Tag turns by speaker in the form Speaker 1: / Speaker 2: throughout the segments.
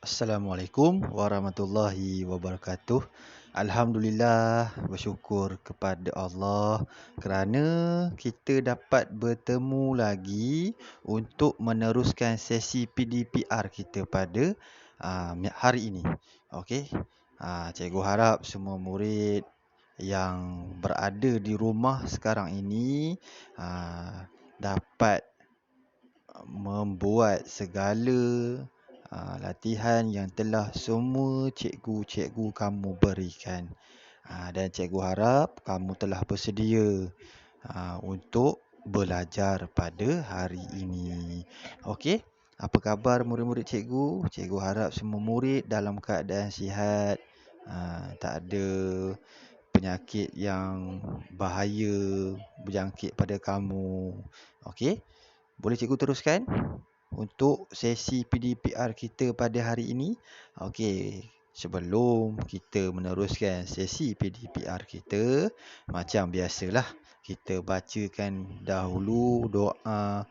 Speaker 1: Assalamualaikum warahmatullahi wabarakatuh. Alhamdulillah, bersyukur kepada Allah kerana kita dapat bertemu lagi untuk meneruskan sesi PDPR kita pada hari ini. Okey. Cikgu harap semua murid yang berada di rumah sekarang ini dapat membuat segala latihan yang telah semua cikgu-cikgu kamu berikan. Dan cikgu harap kamu telah bersedia untuk belajar pada hari ini. Okey, apa khabar murid-murid cikgu? Cikgu harap semua murid dalam keadaan sihat, tak ada penyakit yang bahaya berjangkit pada kamu. Okey, boleh cikgu teruskan untuk sesi PDPR kita pada hari ini. Okey, sebelum kita meneruskan sesi PDPR kita, macam biasalah kita bacakan dahulu doa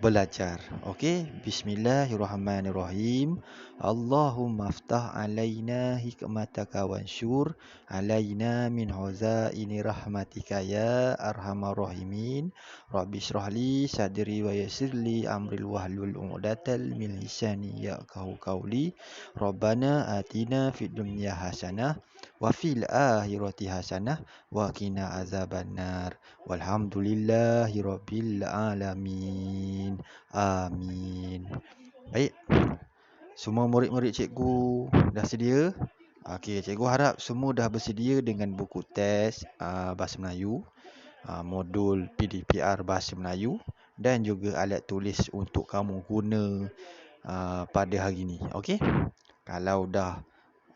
Speaker 1: belajar. Okey, bismillahirrahmanirrahim. Allahumma aftah alaina hikmataka wansyur alaina min huzaini rahmatika ya arhamar rahimin. Rabbi syrahli sadri wa yassirli amril wahlul 'uqdatal min lisani yafqahu qawli. Rabbana atina fid dunya hasanah wa fil akhirati hasanah wa qina azabannar. Walhamdulillahi rabbil alamin. Amin. Baik, semua murid-murid cikgu dah sedia? Okey, cikgu harap semua dah bersedia dengan buku teks Bahasa Melayu, modul PDPR Bahasa Melayu dan juga alat tulis untuk kamu guna pada hari ini. Okey? Kalau dah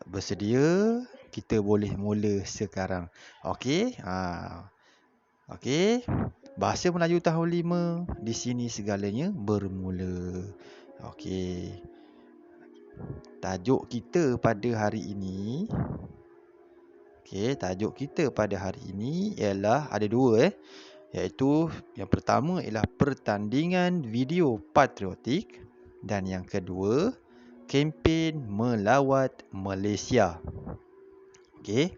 Speaker 1: bersedia, kita boleh mula sekarang. Okey? Okey. Bahasa Melayu tahun 5, di sini segalanya bermula. Okey. Tajuk kita pada hari ini. Okey, tajuk kita pada hari ini ialah ada dua iaitu yang pertama ialah pertandingan video patriotik dan yang kedua kempen melawat Malaysia. Okey.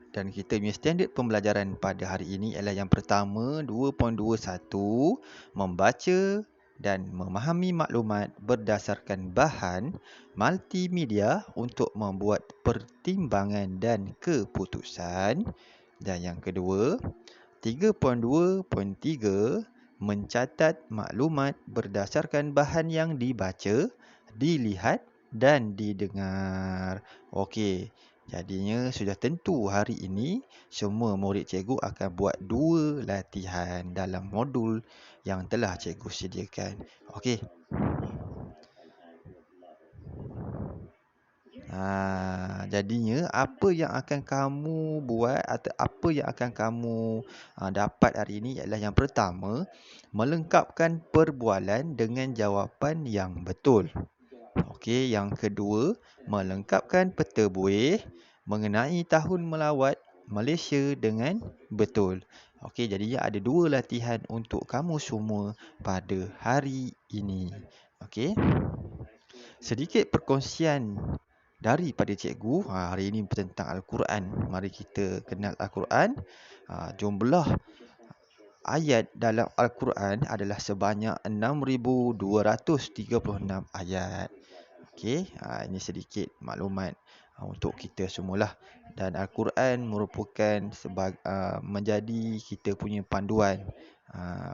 Speaker 1: Dan kita punya standard pembelajaran pada hari ini ialah yang pertama 2.21 membaca dan memahami maklumat berdasarkan bahan multimedia untuk membuat pertimbangan dan keputusan. Dan yang kedua 3.2.3 mencatat maklumat berdasarkan bahan yang dibaca, dilihat dan didengar. Okey, jadinya sudah tentu hari ini semua murid cikgu akan buat 2 latihan dalam modul yang telah cikgu sediakan. Okey. Jadinya apa yang akan kamu buat atau apa yang akan kamu dapat hari ini ialah yang pertama, melengkapkan perbualan dengan jawapan yang betul. Okey, yang kedua, melengkapkan peta buih mengenai tahun melawat Malaysia dengan betul. Okey, jadinya ada 2 latihan untuk kamu semua pada hari ini. Okey. Sedikit perkongsian daripada cikgu hari ini tentang Al-Quran. Mari kita kenal Al-Quran. Jumlah ayat dalam Al-Quran adalah sebanyak 6,236 ayat. Okey, ini sedikit maklumat untuk kita semualah. Dan Al-Quran merupakan menjadi kita punya panduan.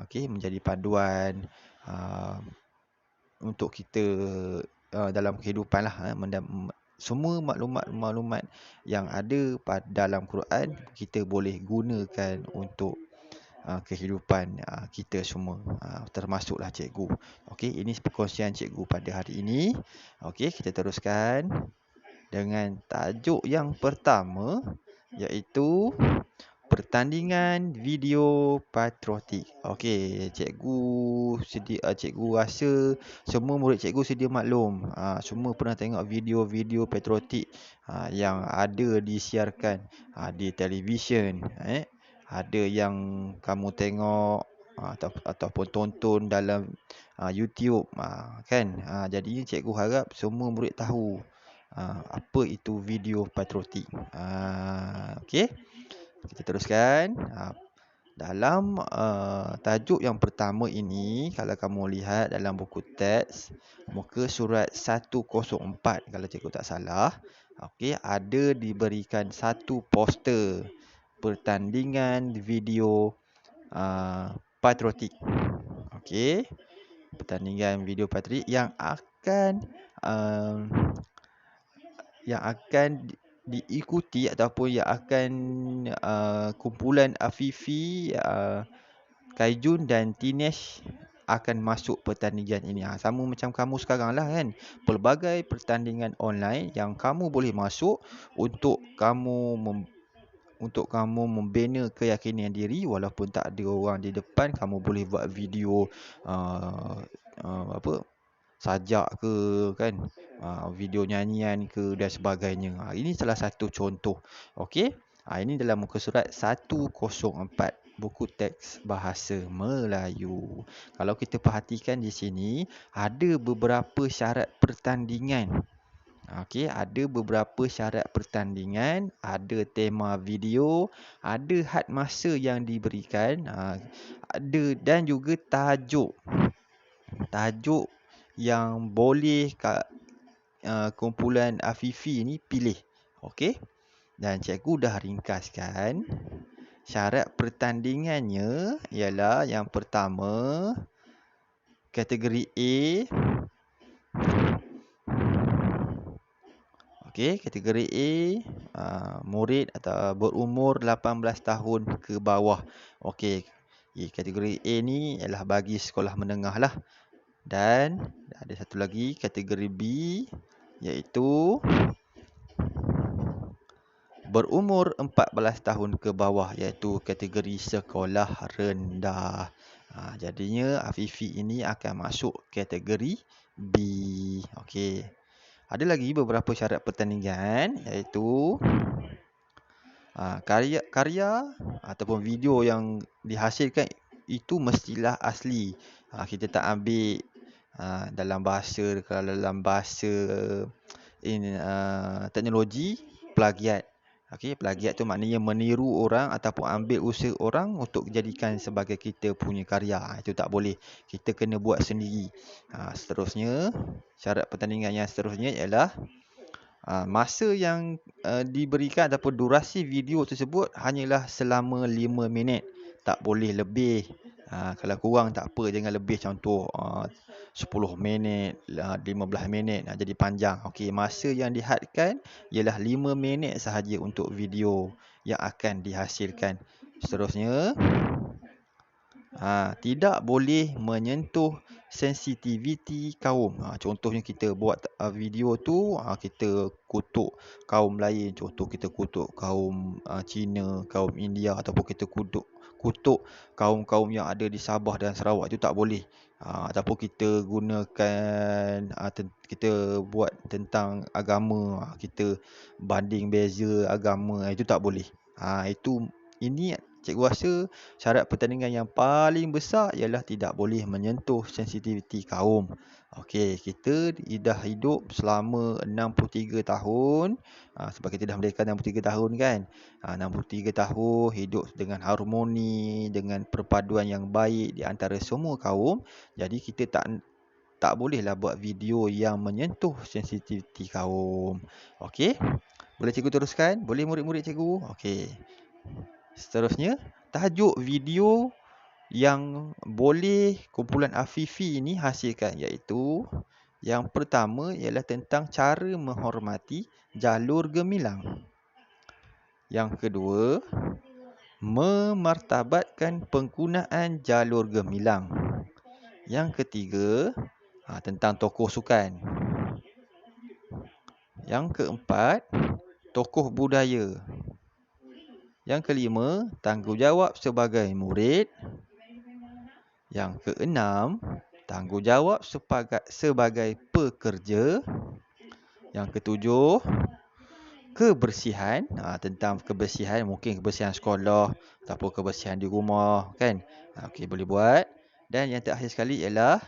Speaker 1: Okey, menjadi panduan untuk kita dalam kehidupan lah. Semua maklumat-maklumat yang ada dalam Quran kita boleh gunakan untuk kehidupan kita semua, termasuklah cikgu. Okey, ini perkongsian cikgu pada hari ini. Okey, kita teruskan dengan tajuk yang pertama iaitu pertandingan video patriotik. Okey, cikgu rasa semua murid cikgu sedia maklum. Semua pernah tengok video-video patriotik yang ada disiarkan di televisyen. Ada yang kamu tengok ataupun tonton dalam YouTube, kan. Jadinya cikgu harap semua murid tahu apa itu video patriotik. Okey, kita teruskan. Dalam tajuk yang pertama ini, kalau kamu lihat dalam buku teks muka surat 104 kalau cikgu tak salah, okey, ada diberikan satu poster pertandingan video patriotik. Okey, pertandingan video patriotik uh, yang akan diikuti ataupun yang akan kumpulan Afifi, Kaijun dan Teenage akan masuk pertandingan ini. Sama macam kamu sekarang lah kan. Pelbagai pertandingan online yang kamu boleh masuk untuk kamu membina keyakinan diri walaupun tak ada orang di depan. Kamu boleh buat video sajak ke kan, video nyanyian ke dan sebagainya. Ini salah satu contoh. Okey, ini dalam muka surat 104 buku teks bahasa Melayu. Kalau kita perhatikan di sini ada beberapa syarat pertandingan. Okey, ada beberapa syarat pertandingan, ada tema video, ada had masa yang diberikan, ada dan juga tajuk yang boleh kumpulan Afifi ni pilih. Okey, dan cikgu dah ringkaskan. Syarat pertandingannya ialah yang pertama, kategori A. Okey, kategori A, murid atau berumur 18 tahun ke bawah. Okey, kategori A ni ialah bagi sekolah menengah lah. Dan ada satu lagi kategori B, iaitu berumur 14 tahun ke bawah, iaitu kategori sekolah rendah. Jadinya Afifi ini akan masuk kategori B. Okey. Ada lagi beberapa syarat pertandingan, iaitu karya ataupun video yang dihasilkan itu mestilah asli. Kita tak ambil dalam bahasa teknologi, plagiat. Okey, plagiat tu maknanya meniru orang ataupun ambil usaha orang untuk jadikan sebagai kita punya karya. Itu tak boleh. Kita kena buat sendiri. Seterusnya, syarat pertandingan yang seterusnya ialah masa yang diberikan ataupun durasi video tersebut hanyalah selama 5 minit. Tak boleh lebih. Kalau kurang tak apa, jangan lebih, contoh 10 minit, 15 minit, jadi panjang. Okey, masa yang dihadkan ialah 5 minit sahaja untuk video yang akan dihasilkan. Seterusnya, tidak boleh menyentuh sensitiviti kaum. Contohnya kita buat video tu, kita kutuk kaum lain. Contoh kita kutuk kaum Cina, kaum India, ataupun kita kutuk kaum-kaum yang ada di Sabah dan Sarawak. Itu tak boleh. Ataupun kita gunakan, kita buat tentang agama, kita banding beza agama, itu tak boleh. Ini cikgu rasa syarat pertandingan yang paling besar ialah tidak boleh menyentuh sensitiviti kaum. Okey, kita dah hidup selama 63 tahun. Sebab kita dah merdeka 63 tahun kan. 63 tahun hidup dengan harmoni, dengan perpaduan yang baik di antara semua kaum. Jadi kita tak bolehlah buat video yang menyentuh sensitiviti kaum. Okey, boleh cikgu teruskan? Boleh murid-murid cikgu? Okey. Seterusnya, tajuk video yang boleh kumpulan Afifi ini hasilkan, iaitu yang pertama ialah tentang cara menghormati jalur gemilang. Yang kedua, memartabatkan penggunaan jalur gemilang. Yang ketiga, tentang tokoh sukan. Yang keempat, tokoh budaya. Yang kelima, tanggungjawab sebagai murid. Yang keenam, tanggungjawab sebagai pekerja. Yang ketujuh, kebersihan, tentang kebersihan, mungkin kebersihan sekolah ataupun kebersihan di rumah kan. Okey, boleh buat. Dan yang terakhir sekali ialah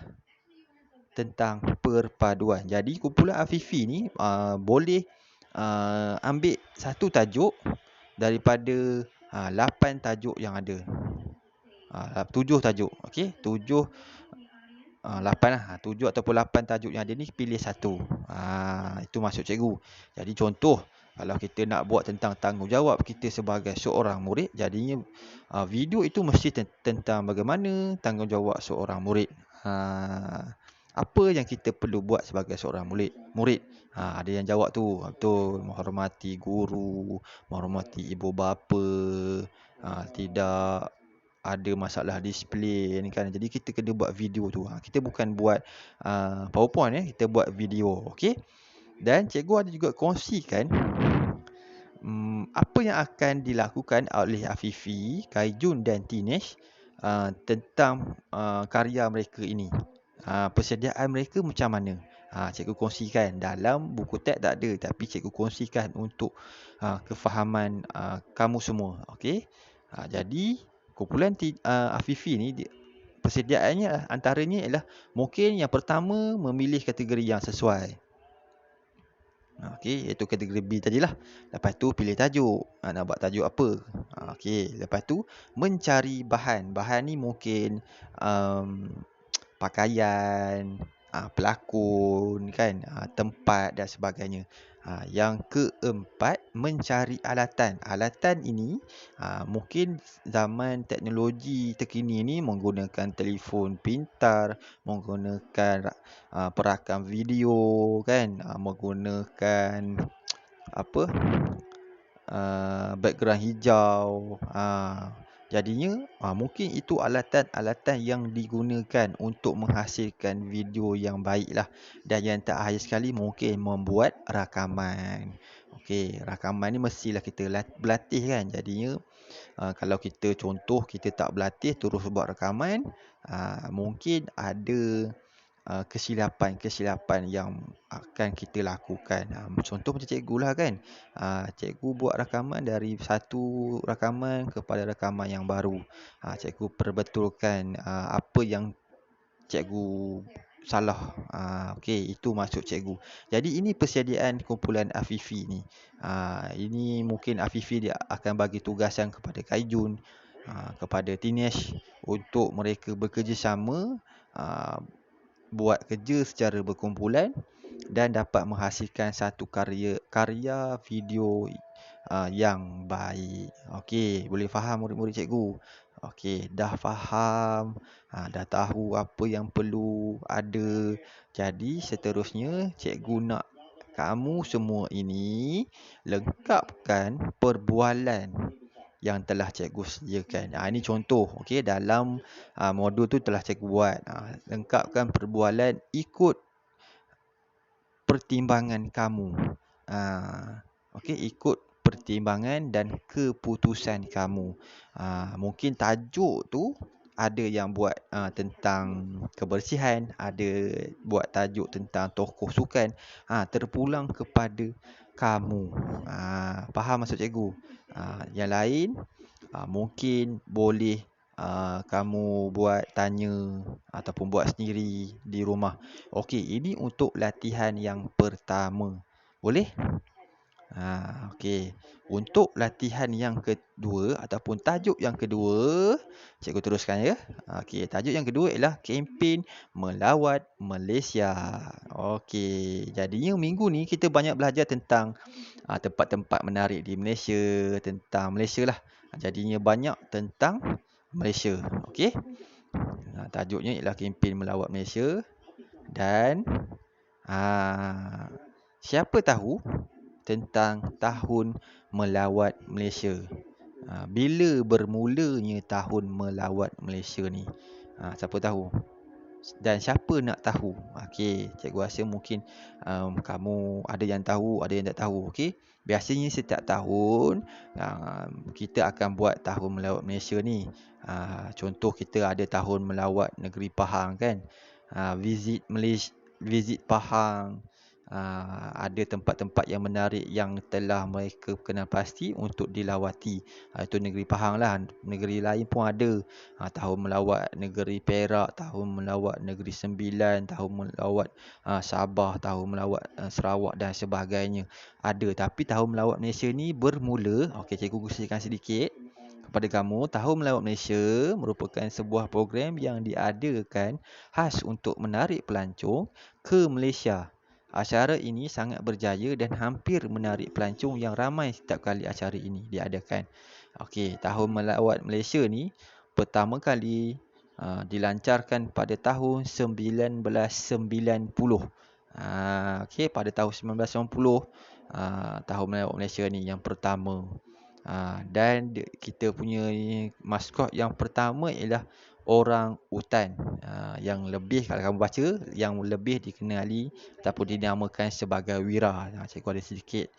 Speaker 1: tentang perpaduan. Jadi kumpulan Afifi ni boleh ambil satu tajuk daripada 8 tajuk yang ada. 7 tajuk. Okey, 7 8 lah. 7 ataupun 8 tajuk yang ada ni pilih satu. Itu maksud cikgu. Jadi contoh, kalau kita nak buat tentang tanggungjawab kita sebagai seorang murid, jadinya video itu mesti tentang bagaimana tanggungjawab seorang murid. Apa yang kita perlu buat sebagai seorang murid. Ada yang jawab tu, betul, menghormati guru, menghormati ibu bapa, tidak ada masalah disiplin kan. Jadi kita kena buat video tu. Kita bukan buat PowerPoint kita buat video. Okey. Dan cikgu ada juga kongsikan apa yang akan dilakukan oleh Afifi, Kaijun dan Tinesh tentang karya mereka ini. Persediaan mereka macam mana? Cikgu kongsikan. Dalam buku teks tak ada, tapi cikgu kongsikan untuk kefahaman kamu semua. Okey. Jadi kumpulan Afifi ni persediaannya antaranya ialah mungkin yang pertama memilih kategori yang sesuai. Okey, iaitu kategori B tadilah. Lepas tu pilih tajuk. Nak buat tajuk apa? Okey, lepas tu mencari bahan. Bahan ni mungkin pakaian, pelakon kan, tempat dan sebagainya. Yang keempat, mencari alatan. Alatan ini mungkin zaman teknologi terkini ni menggunakan telefon pintar, menggunakan perakam video kan, menggunakan apa? Background hijau. Jadinya mungkin itu alatan-alatan yang digunakan untuk menghasilkan video yang baiklah. Dan yang terakhir sekali mungkin membuat rakaman. Okey, rakaman ni mestilah kita berlatih kan. Jadinya kalau kita contoh kita tak berlatih terus buat rakaman, mungkin ada kesilapan-kesilapan yang akan kita lakukan. Contoh macam cikgu lah kan. Cikgu buat rakaman dari satu rakaman kepada rakaman yang baru. Cikgu perbetulkan apa yang cikgu salah. Okey, itu maksud cikgu. Jadi ini persediaan kumpulan Afifi ni. Ini mungkin Afifi dia akan bagi tugasan kepada Kaijun, kepada Tinesh untuk mereka bekerjasama buat kerja secara berkumpulan dan dapat menghasilkan satu karya video yang baik. Okey, boleh faham murid-murid cikgu? Okey, dah faham, dah tahu apa yang perlu ada. Jadi seterusnya cikgu nak kamu semua ini lengkapkan perbualan yang telah cikgu sediakan. Ini contoh, okey, dalam modul tu telah cikgu buat. Lengkapkan perbualan ikut pertimbangan kamu. Okey, ikut pertimbangan dan keputusan kamu. Mungkin tajuk tu ada yang buat tentang kebersihan, ada buat tajuk tentang tokoh sukan. Terpulang kepada kamu. Faham maksud cikgu? Yang lain mungkin boleh kamu buat tanya ataupun buat sendiri di rumah. Okey, ini untuk latihan yang pertama. Boleh? Okey. Untuk latihan yang kedua ataupun tajuk yang kedua, cikgu teruskan ya. Okey, tajuk yang kedua ialah kempen melawat Malaysia. Okey, jadinya minggu ni kita banyak belajar tentang tempat-tempat menarik di Malaysia, tentang Malaysia lah. Jadinya banyak tentang Malaysia. Okey. Tajuknya ialah kempen melawat Malaysia dan siapa tahu tentang tahun melawat Malaysia. Bila bermulanya tahun melawat Malaysia ni? Siapa tahu? Dan siapa nak tahu? Okey, cikgu rasa mungkin kamu ada yang tahu, ada yang tak tahu. Okey. Biasanya setiap tahun kita akan buat tahun melawat Malaysia ni. Contoh kita ada tahun melawat negeri Pahang kan. Visit Malaysia, visit Pahang. Ada tempat-tempat yang menarik yang telah mereka kenal pasti untuk dilawati. Itu negeri Pahang lah. Negeri lain pun ada. Tahun melawat negeri Perak, tahun melawat negeri Sembilan, tahun melawat Sabah, tahun melawat Sarawak dan sebagainya. Ada, tapi tahun melawat Malaysia ni bermula, okey, cikgu kongsikan sedikit kepada kamu. Tahun melawat Malaysia merupakan sebuah program yang diadakan khas untuk menarik pelancong ke Malaysia. Acara ini sangat berjaya dan hampir menarik pelancong yang ramai setiap kali acara ini diadakan. Okey, tahun melawat Malaysia ni pertama kali dilancarkan pada tahun 1990. Okey, pada tahun 1990 tahun melawat Malaysia ni yang pertama. Dan kita punya maskot yang pertama ialah orang utan. Yang lebih, kalau kamu baca, yang lebih dikenali ataupun dinamakan sebagai Wira. Cikgu ada sedikit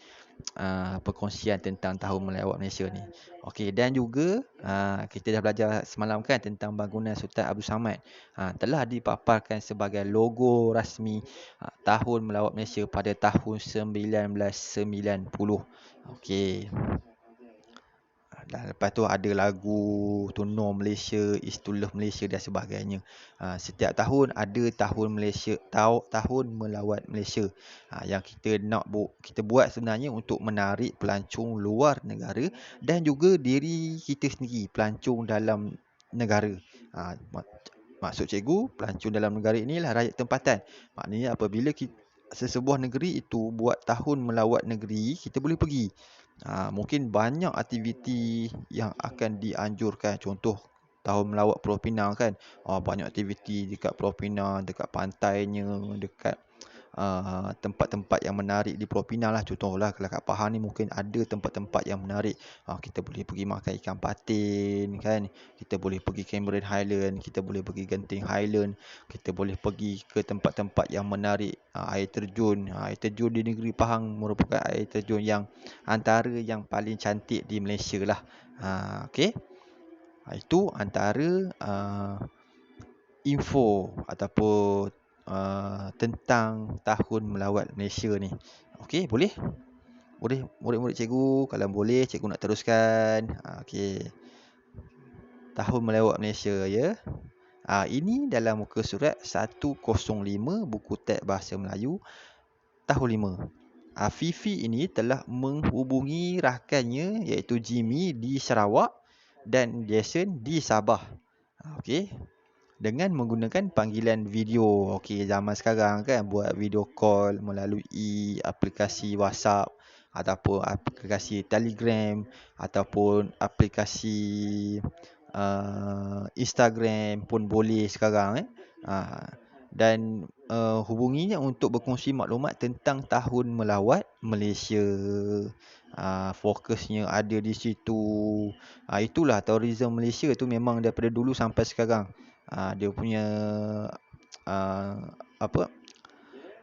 Speaker 1: perkongsian tentang tahun melawat Malaysia ni. Okey, dan juga kita dah belajar semalam kan tentang bangunan Sultan Abdul Samad. Telah dipaparkan sebagai logo rasmi tahun melawat Malaysia pada tahun 1990. Okey. Dan lepas tu ada lagu Tunor Malaysia, Is to Love Malaysia dan sebagainya. Setiap tahun ada tahun Malaysia, tahun melawat Malaysia. Yang kita buat sebenarnya untuk menarik pelancong luar negara dan juga diri kita sendiri, pelancong dalam negara. Maksud cikgu, pelancong dalam negara inilah rakyat tempatan. Maknanya apabila sesebuah negeri itu buat tahun melawat negeri, kita boleh pergi. Mungkin banyak aktiviti yang akan dianjurkan. Contoh tahun melawat Pulau Pinang kan. Banyak aktiviti dekat Pulau Pinang, dekat pantainya, dekat tempat-tempat yang menarik di Pulau Pinang lah. Contohlah kalau kat Pahang ni mungkin ada tempat-tempat yang menarik. Kita boleh pergi makan ikan patin kan. Kita boleh pergi Cameron Highland, kita boleh pergi Genting Highland, kita boleh pergi ke tempat-tempat yang menarik. Air terjun di negeri Pahang merupakan air terjun yang antara yang paling cantik di Malaysia lah. Okey. Itu antara info ataupun tentang tahun melawat Malaysia ni. Okey, boleh? Boleh murid-murid cikgu? Kalau boleh, cikgu nak teruskan. Okey. Tahun melawat Malaysia ya. Ini dalam muka surat 105 buku teks bahasa Melayu tahun 5. Fifi ini telah menghubungi rakannya iaitu Jimmy di Sarawak dan Jason di Sabah. Okey. Dengan menggunakan panggilan video. Okey, zaman sekarang kan buat video call melalui aplikasi WhatsApp ataupun aplikasi Telegram ataupun aplikasi Instagram pun boleh sekarang. Dan hubunginya untuk berkongsi maklumat tentang tahun melawat Malaysia. Fokusnya ada di situ. Itulah tourism Malaysia tu memang daripada dulu sampai sekarang. Dia punya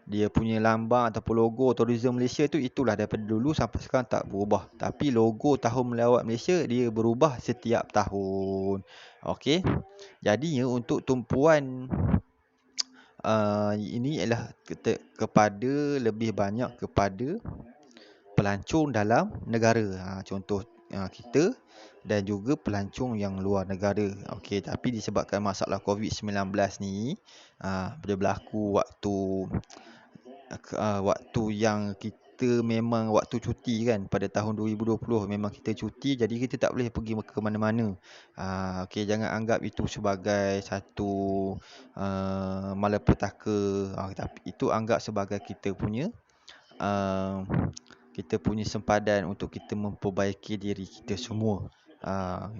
Speaker 1: dia punya lambang ataupun logo tourism Malaysia tu itulah daripada dulu sampai sekarang tak berubah. Tapi logo tahun melawat Malaysia dia berubah setiap tahun. Okey. Jadinya untuk tumpuan ini ialah kepada lebih banyak kepada pelancong dalam negara. Contoh kita dan juga pelancong yang luar negara. Okey, tapi disebabkan masalah COVID-19 ni bila berlaku waktu yang kita memang waktu cuti kan pada tahun 2020 memang kita cuti, jadi kita tak boleh pergi ke mana-mana. Okey, jangan anggap itu sebagai satu malapetaka. Tapi itu anggap sebagai kita punya sempadan untuk kita memperbaiki diri kita semua.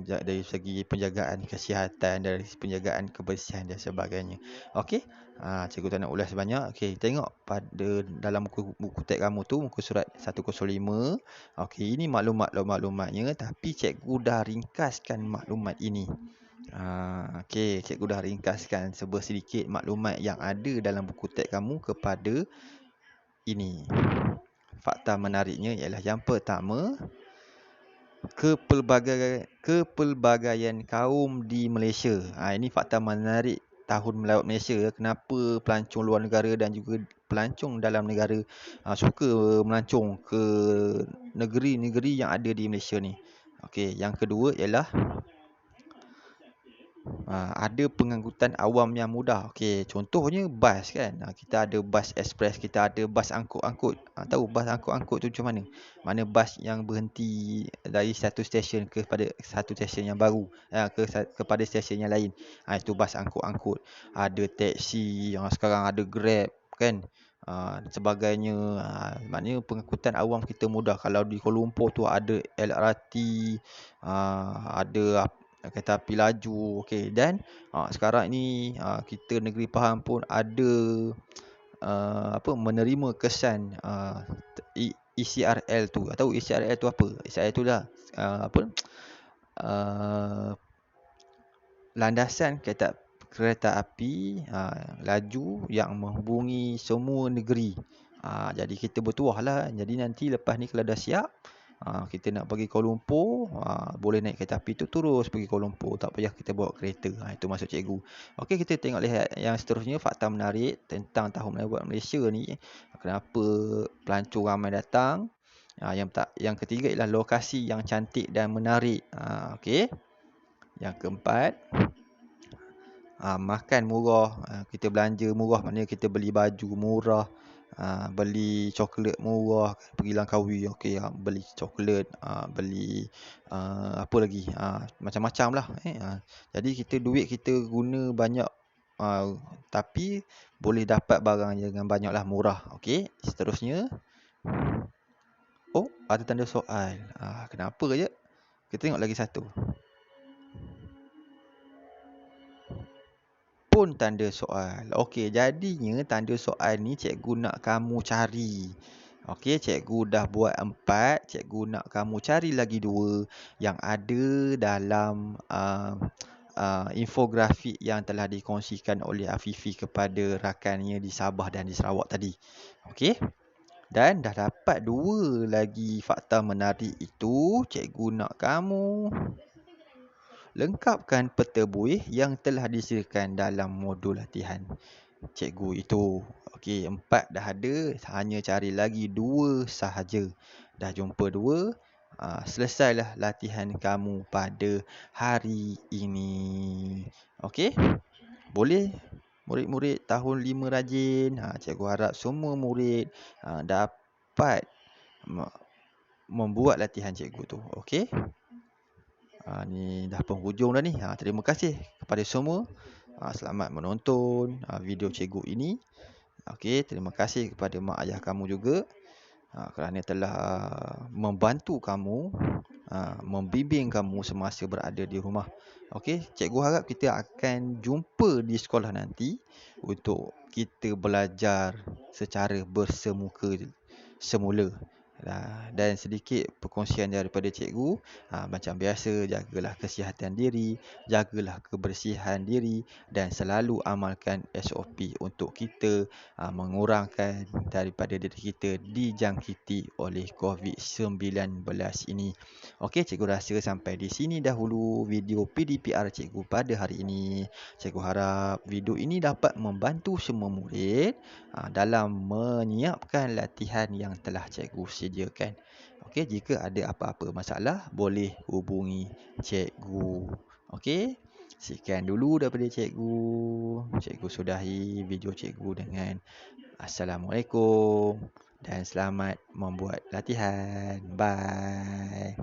Speaker 1: Dari segi penjagaan kesihatan, dari penjagaan kebersihan dan sebagainya. Okey. Cikgu tak nak ulas banyak. Okey, tengok pada dalam buku teks kamu tu, muka surat 105. Okey, ini maklumatnya tapi cikgu dah ringkaskan maklumat ini. Okey, cikgu dah ringkaskan sedikit maklumat yang ada dalam buku teks kamu kepada ini. Fakta menariknya ialah yang pertama, kepelbagaian kaum di Malaysia. Ini fakta menarik tahun melawat Malaysia, kenapa pelancong luar negara dan juga pelancong dalam negara suka melancong ke negeri-negeri yang ada di Malaysia ni. Okey, yang kedua ialah ada pengangkutan awam yang mudah. Okey, contohnya bas kan. Kita ada bas ekspres, kita ada bas angkut-angkut. Tahu bas angkut-angkut tu macam mana? Mana bas yang berhenti dari satu stesen kepada satu stesen yang baru, kepada stesen yang lain. Itu bas angkut-angkut. Ada teksi, sekarang ada Grab kan. Sebagainya. Maknanya pengangkutan awam kita mudah. Kalau di Kuala Lumpur tu ada LRT, ada kereta api laju. Okey, dan sekarang ni kita Negeri Pahang pun ada menerima kesan ECRL tu. Tahu ECRL tu apa? ECRL tu dah landasan kereta api laju yang menghubungi semua negeri. Jadi kita bertuah lah. Jadi nanti lepas ni kalau dah siap, kita nak pergi Kuala Lumpur, boleh naik kereta api tu terus pergi Kuala Lumpur. Tak payah kita bawa kereta. Itu maksud cikgu. Okey, kita tengok lihat yang seterusnya, fakta menarik tentang Tahun Melawat Malaysia ni. Kenapa pelancong ramai datang. Yang ketiga ialah lokasi yang cantik dan menarik. Okey. Yang keempat, makan murah. Kita belanja murah, maknanya kita beli baju murah, beli coklat murah, pergi Langkawi, okey, beli coklat, beli apa lagi, macam-macam lah. Jadi duit kita guna banyak, tapi boleh dapat barang dengan banyak lah, murah. Okey, seterusnya. Oh, ada tanda soal. Kenapa je? Kita tengok lagi satu. Pun tanda soal. Okey, jadinya tanda soal ni cikgu nak kamu cari. Okey, cikgu dah buat 4, cikgu nak kamu cari lagi 2 yang ada dalam infografik yang telah dikongsikan oleh Afifi kepada rakannya di Sabah dan di Sarawak tadi. Okey. Dan dah dapat 2 lagi fakta menarik itu, cikgu nak kamu lengkapkan peta buih yang telah disediakan dalam modul latihan cikgu itu. Okey, 4 dah ada, hanya cari lagi 2 sahaja. Dah jumpa 2, selesailah latihan kamu pada hari ini. Okey? Boleh murid-murid tahun 5 rajin. Cikgu harap semua murid dapat membuat latihan cikgu tu. Okey? Ni dah penghujung dah ni. Terima kasih kepada semua. Selamat menonton video cikgu ini. Okey, terima kasih kepada mak ayah kamu juga kerana telah membantu kamu, membimbing kamu semasa berada di rumah. Okey, cikgu harap kita akan jumpa di sekolah nanti untuk kita belajar secara bersemuka semula. Dan sedikit perkongsian daripada cikgu, macam biasa, jagalah kesihatan diri, jagalah kebersihan diri dan selalu amalkan SOP untuk kita mengurangkan daripada diri kita dijangkiti oleh COVID-19 ini. Okey, cikgu rasa sampai di sini dahulu video PDPR cikgu pada hari ini. Cikgu harap video ini dapat membantu semua murid dalam menyiapkan latihan yang telah cikgu sediakan. Okey, jika ada apa-apa masalah, boleh hubungi cikgu. Okey, sekian dulu daripada cikgu. Cikgu sudahi video cikgu dengan Assalamualaikum dan selamat membuat latihan. Bye.